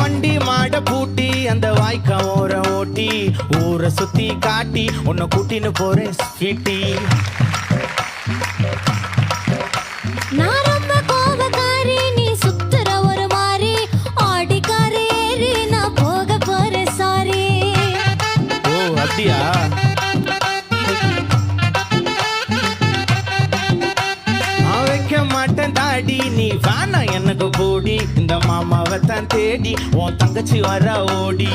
வண்டி மாட பூட்டி அந்த வாய்க்கா ஓர ஓட்டி ஊரை சுத்தி காட்டி உன்னை கூட்டின்னு போறேன் ஸ்வீட்டி. நான் ரொம்ப கோபக்காரி, நீ சுத்துற ஒரு மாதிரி ஆடிக்காரி ஏறி நான் போக போறேன் சாரி. ஓ அப்படியா? வைக்க மாட்டேன் தாடி, நீ வேணா எனக்கு போடி. இந்த மாமாவை தான் தேடி உன் தங்கச்சி வர ஓடி.